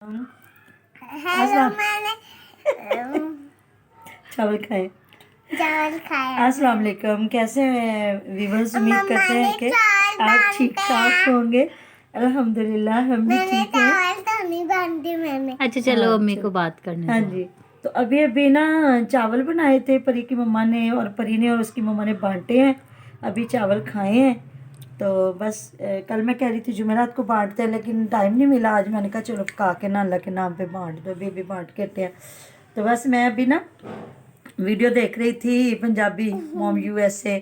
Hello मैंने चावल खाए। खाया। अस्सलाम वालेकुम, कैसे हैं व्यूवर्स? उम्मीद मम्मा करते हैं ने कि चावल आप बांटे ठीक ठाक होंगे। अल्हम्दुलिल्लाह हम भी मैंने ठीक हैं। चावल तो नहीं बांटे मैंने। अच्छा चलो हाँ, अम्मी चलो। को बात करने हाँ दो। जी, तो अभी ना चावल बनाए थे परी की मम्मा ने, और परी ने और उसकी मम्मा ने बांटे हैं। अभी चावल खाए हैं। तो बस कल मैं कह रही थी जुमेरात को बांटते हैं, लेकिन टाइम नहीं मिला। आज मैंने कहा चलो पका के ना अल्लाह के नाम पे बांट दो, अभी बांट के हटे हैं। तो बस मैं अभी ना वीडियो देख रही थी पंजाबी मॉम यूएसए।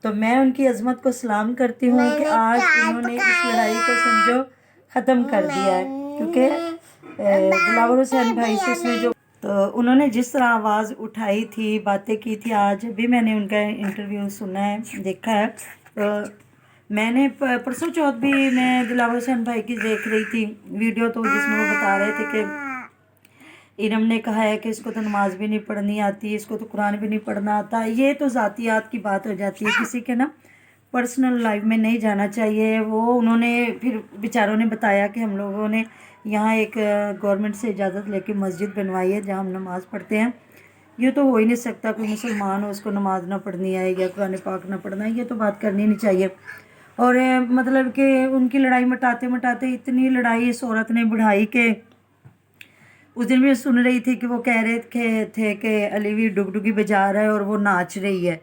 तो मैं उनकी अजमत को सलाम करती हूँ कि मैंने आज चाय उन्होंने इस पकाई लड़ाई को समझो ख़त्म कर दिया है, क्योंकि दिलावर हुसैन भाई से उसने जो तो उन्होंने जिस तरह आवाज़ उठाई थी, बातें की थी, आज भी मैंने उनका इंटरव्यू सुना है, देखा है। तो मैंने परसों चौथ भी मैं दिलावर हुसैन भाई की देख रही थी वीडियो, तो जिसमें वो बता रहे थे कि इरम ने कहा है कि इसको तो नमाज भी नहीं पढ़नी आती, इसको तो कुरान भी नहीं पढ़ना आता। ये तो ज़ातियात की बात हो जाती है, किसी के ना पर्सनल लाइफ में नहीं जाना चाहिए। वो उन्होंने फिर बेचारों ने बताया कि हम लोगों ने यहाँ एक गवर्नमेंट से इजाज़त लेके मस्जिद बनवाई है जहाँ हम नमाज़ पढ़ते हैं। ये तो हो ही नहीं सकता, कोई मुसलमान हो उसको नमाज ना पढ़नी आए या कुरान पाक ना पढ़ना है, ये तो बात करनी नहीं चाहिए। और मतलब कि उनकी लड़ाई मटाते मटाते इतनी लड़ाई इस औरत ने बढ़ाई कि उस दिन भी सुन रही थी कि वो कह रहे थे कि अलीवी डुगडुगी बजा रहा है और वो नाच रही है।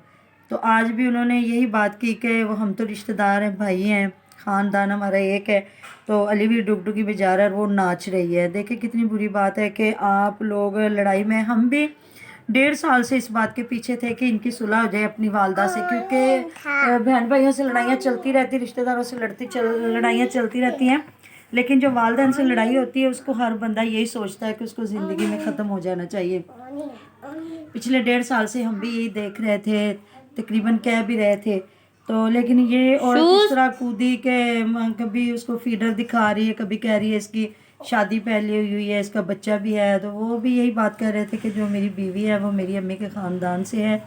तो आज भी उन्होंने यही बात की कि वो हम तो रिश्तेदार हैं, भाई हैं, ख़ानदान हमारा एक है, तो अलीवी डुगडुगी बजा रहा है और वो नाच रही है। देखिए कितनी बुरी बात है कि आप लोग लड़ाई में, हम भी 1.5 साल से इस बात के पीछे थे कि इनकी सुलह हो जाए अपनी वालदा से, क्योंकि बहन भाइयों से लड़ाइयाँ चलती रहती, रिश्तेदारों से लड़ाइयाँ चलती रहती हैं। लेकिन जो वालदैन से लड़ाई होती है उसको हर बंदा यही सोचता है कि उसको ज़िंदगी में ख़त्म हो जाना चाहिए। पिछले 1.5 साल से हम भी यही देख रहे थे, तकरीबन कह भी रहे थे। तो लेकिन ये औरत इस तरह कूदी के कभी उसको फीडर दिखा रही है, कभी कह रही है इसकी शादी पहले हुई है, इसका बच्चा भी है। तो वो भी यही बात कर रहे थे कि जो मेरी बीवी है वो मेरी अम्मी के ख़ानदान से है,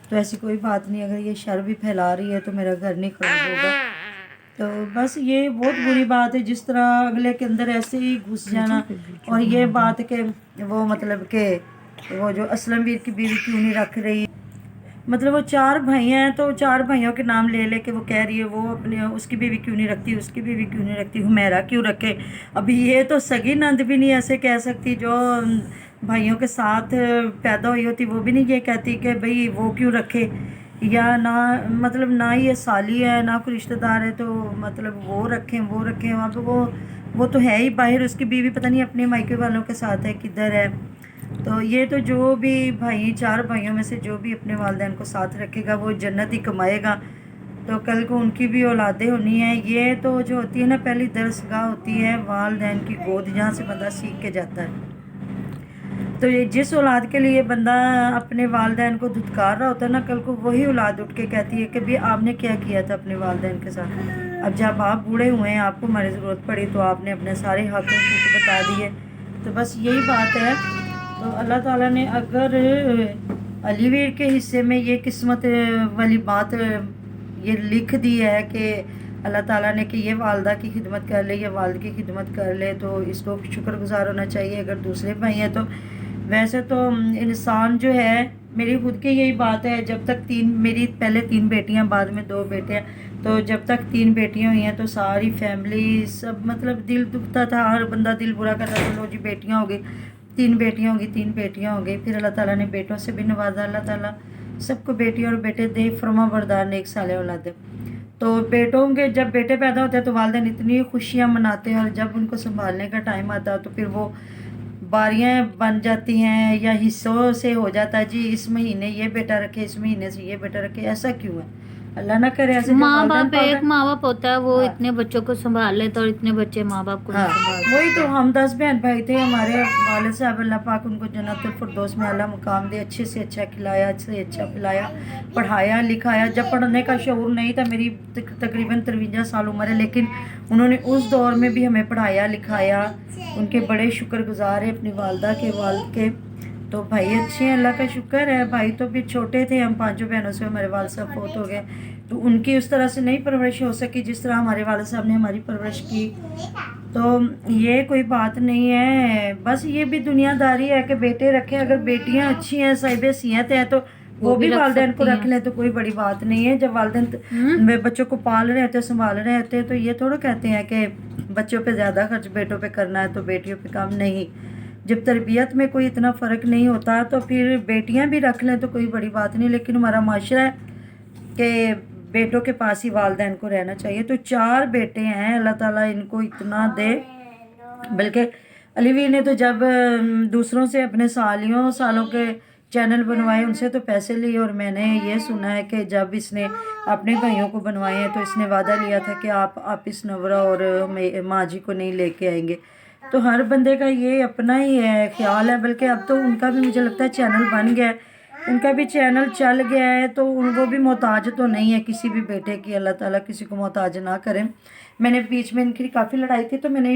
तो ऐसी कोई बात नहीं। अगर ये शर भी फैला रही है तो मेरा घर नहीं खराब होगा। तो बस ये बहुत बुरी बात है, जिस तरह अगले के अंदर ऐसे ही घुस जाना। और ये बात कि वो मतलब कि वो जो असलम वीर की बीवी क्यों नहीं रख रही, मतलब वो 4 भाई हैं तो 4 भाइयों के नाम ले ले के वो कह रही है वो अपने उसकी बीवी क्यों नहीं रखती, उसकी बीवी क्यों नहीं रखती, हुमैरा क्यों रखे। अभी ये तो सगी नंद भी नहीं ऐसे कह सकती, जो भाइयों के साथ पैदा हुई होती वो भी नहीं ये कहती कि भाई वो क्यों रखे, या ना मतलब ना ये साली है ना कोई रिश्तेदार है तो मतलब वो रखें वहाँ पे वो तो है ही बाहर, उसकी बीवी पता नहीं अपने मायके वालों के साथ है किधर है। तो ये तो जो भी भाई 4 भाइयों में से जो भी अपने वालिदैन को साथ रखेगा वो जन्नत ही कमाएगा। तो कल को उनकी भी औलादें होनी है। ये तो जो होती है ना पहली दरसगाह होती है वालिदैन की गोद, जहाँ से बंदा सीख के जाता है। तो ये जिस औलाद के लिए बंदा अपने वालिदैन को धुतकार रहा होता है ना, कल को वही औलाद उठ के कहती है कि भाई आपने क्या किया था अपने वालिदैन के साथ। अब जब आप बूढ़े हुए हैं, आपको हमारी ज़रूरत पड़ी तो आपने अपने सारे हक़ बता दिए। तो बस यही बात है। तो अल्लाह ताला ने अगर अलीवीर के हिस्से में ये किस्मत वाली बात ये लिख दी है कि अल्लाह ताला ने कि ये वालदा की खिदमत कर ले या वालिद की खिदमत कर ले, तो इसको शुक्रगुजार होना चाहिए। अगर दूसरे भाई हैं तो वैसे तो इंसान जो है, मेरी खुद की यही बात है, जब तक मेरी पहले 3 बेटियां बाद में 2 बेटे हैं, तो जब तक 3 बेटियां हुई हैं तो सारी फैमिली सब मतलब दिल दुखता था, हर बंदा दिल बुरा करता था। लो जी बेटियां हो गई, 3 बेटियां होगी, 3 बेटियां हो गई। फिर अल्लाह ताला ने बेटों से भी नवाजा। अल्लाह ताला सबको बेटी और बेटे दे, फरमा बरदार नेक साले औलाद दे। तो बेटों के जब बेटे पैदा होते हैं तो वालिदैन इतनी खुशियाँ मनाते हैं, और जब उनको संभालने का टाइम आता है तो फिर वो बारियाँ बन जाती हैं या हिस्सों से हो जाता है। जी इस महीने ये बेटा रखे, इस महीने से ये बेटा रखे, ऐसा क्यों है? अल्लाह ना करे ऐसे। माँ बाप एक माँ बाप होता है, वो इतने बच्चों को संभाल लेता और इतने बच्चे माँ बाप को नहीं संभाल। वही तो, हम 10 बहन भाई थे, हमारे वालिद साहब अल्लाह पाक उनको जन्नतुल फिरदौस में आला मुकाम दे, अच्छे से अच्छा खिलाया, अच्छे से अच्छा पिलाया, पढ़ाया लिखाया। जब पढ़ने का शऊर नहीं था, मेरी तकरीबन 53 साल उम्र है, लेकिन उन्होंने उस दौर में भी हमें पढ़ाया लिखाया। उनके बड़े शुक्रगुजार है अपनी वालदा के, वालिद के। तो भाई अच्छे हैं, अल्लाह का शुक्र है। भाई तो भी छोटे थे, हम 5 बहनों से हमारे वालिद साहब फौत हो गए, तो उनकी उस तरह से नहीं परवरिश हो सकी जिस तरह हमारे वालिद साहब ने हमारी परवरिश की। تو یہ کوئی بات نہیں ہے، بس یہ بھی دنیا داری ہے کہ بیٹے رکھیں، اگر بیٹیاں اچھی ہیں صاحب صحت ہیں تو وہ بھی والدین کو رکھ لیں تو کوئی بڑی بات نہیں ہے. جب والدین بچوں کو پال رہے ہوتے ہیں سنبھال رہے ہوتے ہیں تو یہ تھوڑا کہتے ہیں کہ بچوں پہ زیادہ خرچ بیٹوں پہ کرنا ہے تو بیٹیوں پہ کم نہیں. جب تربیت میں کوئی اتنا فرق نہیں ہوتا تو پھر بیٹیاں بھی رکھ لیں تو کوئی بڑی بات نہیں. لیکن ہمارا معاشرہ ہے کہ بیٹوں کے پاس ہی والدین کو رہنا چاہیے. تو 4 بیٹے ہیں، اللہ تعالیٰ ان کو اتنا دے. بلکہ علی ویر نے تو جب دوسروں سے اپنے سالوں کے چینل بنوائے ان سے تو پیسے لیے، اور میں نے یہ سنا ہے کہ جب اس نے اپنے بھائیوں کو بنوائے ہیں تو اس نے وعدہ لیا تھا کہ آپ اس نورہ اور ماں جی کو نہیں لے کے آئیں گے. تو ہر بندے کا یہ اپنا ہی ہے خیال ہے. بلکہ اب تو ان کا بھی مجھے لگتا ہے چینل بن گیا ہے، ان کا بھی چینل چل گیا ہے تو وہ بھی محتاج تو نہیں ہے کسی بھی بیٹے کی. اللہ تعالیٰ کسی کو محتاج نہ کریں. میں نے بیچ میں ان کی کافی لڑائی تھی تو میں نے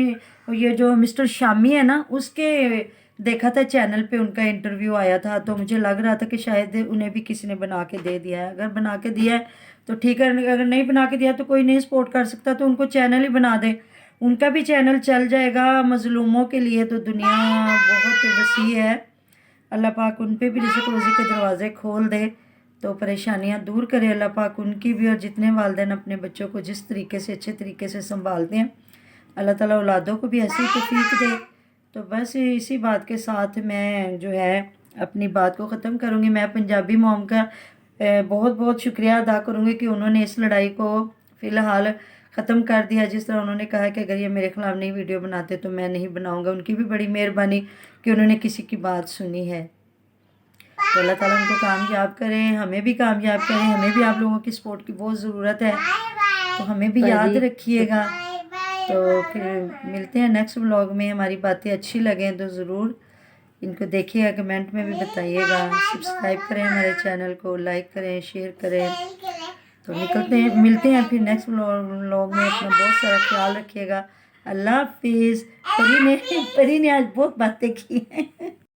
یہ جو مسٹر شامی ہے نا اس کے دیکھا تھا چینل پہ، ان کا انٹرویو آیا تھا تو مجھے لگ رہا تھا کہ شاید انہیں بھی کسی نے بنا کے دے دیا ہے. اگر بنا کے دیا ہے تو ٹھیک ہے، اگر نہیں بنا کے دیا تو کوئی نہیں سپورٹ کر سکتا تو ان کو چینل ہی بنا دے، ان کا بھی چینل چل جائے گا. مظلوموں کے لیے تو دنیا بہت وسیع ہے. اللہ پاک ان پہ بھی رزق روزی کے دروازے کھول دے تو پریشانیاں دور کرے. اللہ پاک ان کی بھی اور جتنے والدین اپنے بچوں کو جس طریقے سے اچھے طریقے سے سنبھالتے ہیں اللہ تعالیٰ اولادوں کو بھی ایسی توفیق دے. تو بس اسی بات کے ساتھ میں جو ہے اپنی بات کو ختم کروں گی. میں پنجابی موم کا بہت بہت شکریہ ادا کروں گی کہ انہوں نے اس لڑائی کو فی الحال ختم کر دیا. جس طرح انہوں نے کہا کہ اگر یہ میرے خلاف نہیں ویڈیو بناتے تو میں نہیں بناؤں گا. ان کی بھی بڑی مہربانی کہ انہوں نے کسی کی بات سنی ہے. تو اللہ تعالیٰ ان کو کامیاب کریں، ہمیں بھی کامیاب کریں. ہمیں بھی آپ لوگوں کی سپورٹ کی بہت ضرورت ہے تو ہمیں بھی یاد رکھیے گا. تو پھر ملتے ہیں نیکسٹ ولاگ میں. ہماری باتیں اچھی لگیں تو ضرور ان کو دیکھیے گا، کمنٹ میں بھی بتائیے گا. سبسکرائب کریں ہمارے چینل کو، لائک کریں، شیئر کریں. تو ملتے ہیں پھر نیکسٹ ولاگ میں. اپنا بہت سارا خیال رکھیے گا. اللہ حافظ. پری نے آج بہت باتیں کی ہیں.